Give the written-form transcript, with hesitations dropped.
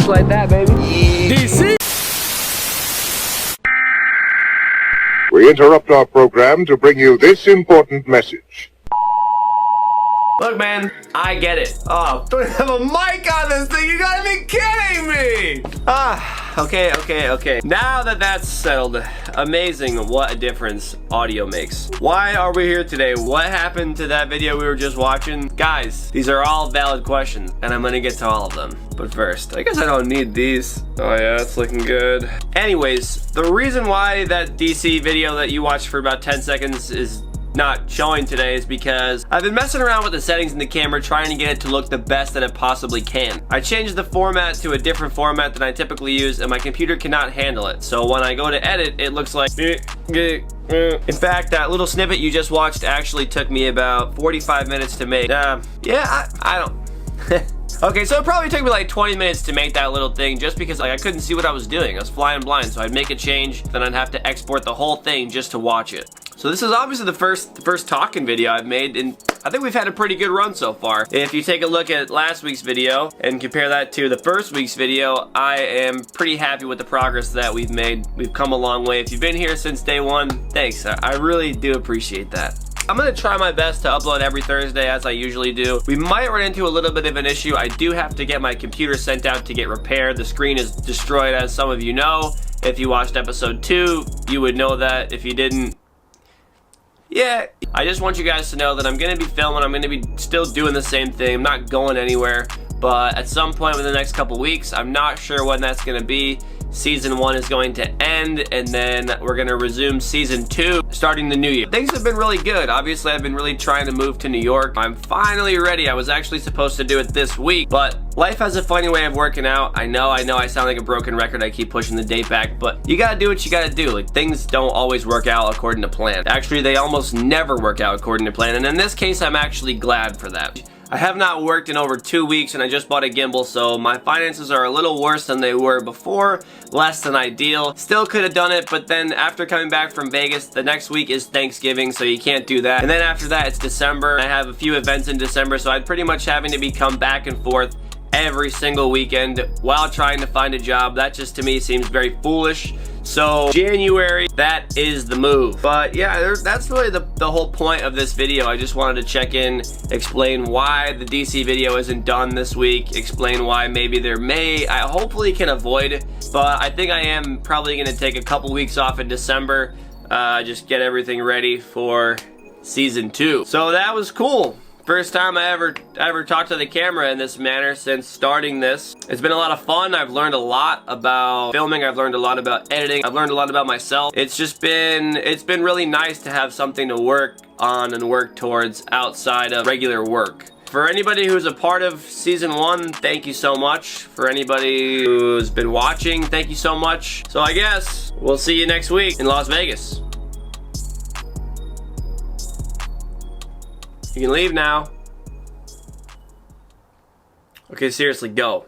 Just like that, baby. DC! We interrupt our program to bring you this important message. Look, man, I get it. Oh, don't have a mic on this thing. You gotta be kidding me. Okay. Now that that's settled, amazing what a difference audio makes. Why are we here today? What happened to that video we were just watching? Guys, these are all valid questions, and I'm gonna get to all of them. But first, I guess I don't need these. Oh yeah, it's looking good. Anyways, the reason why that DC video that you watched for about 10 seconds is not showing today is because I've been messing around with the settings in the camera trying to get it to look the best that it possibly can. I changed the format to a different format than I typically use and my computer cannot handle it. So when I go to edit, it looks like in fact, that little snippet you just watched actually took me about 45 minutes to make. Yeah, I don't Okay, so it probably took me like 20 minutes to make that little thing just because like I couldn't see what I was doing. I was flying blind, so I'd make a change, then I'd have to export the whole thing just to watch it. So this is obviously the first talking video I've made, and I think we've had a pretty good run so far. If you take a look at last week's video and compare that to the first week's video, I am pretty happy with the progress that we've made. We've come a long way. If you've been here since day one, thanks. I really do appreciate that. I'm gonna try my best to upload every Thursday as I usually do. We might run into a little bit of an issue. I do have to get my computer sent out to get repaired. The screen is destroyed, as some of you know. If you watched episode 2, you would know that. If you didn't, yeah, I just want you guys to know that I'm gonna be filming. I'm gonna be still doing the same thing. I'm not going anywhere, but at some point within the next couple weeks, I'm not sure when that's gonna be. Season 1 is going to end, and then we're gonna resume Season 2 starting the new year. Things have been really good. Obviously, I've been really trying to move to New York. I'm finally ready. I was actually supposed to do it this week, but life has a funny way of working out. I know I sound like a broken record. I keep pushing the date back, but you gotta do what you gotta do. Like, things don't always work out according to plan. Actually, they almost never work out according to plan, and in this case, I'm actually glad for that. I have not worked in over 2 weeks and I just bought a gimbal, so my finances are a little worse than they were before, less than ideal. Still could have done it, but then after coming back from Vegas, the next week is Thanksgiving, so you can't do that. And then after that, it's December. I have a few events in December, so I'd pretty much having to be come back and forth every single weekend while trying to find a job. That just to me seems very foolish. So January, that is the move. But yeah, that's really the whole point of this video. I just wanted to check in, explain why the DC video isn't done this week, explain why maybe I hopefully can avoid it, but I think I am probably gonna take a couple weeks off in December, just get everything ready for Season 2. So that was cool. First time I ever talked to the camera in this manner since starting this. It's been a lot of fun. I've learned a lot about filming. I've learned a lot about editing. I've learned a lot about myself. It's been really nice to have something to work on and work towards outside of regular work. For anybody who's a part of Season 1, thank you so much. For anybody who's been watching, thank you so much. So I guess we'll see you next week in Las Vegas. You can leave now. Okay, seriously, go.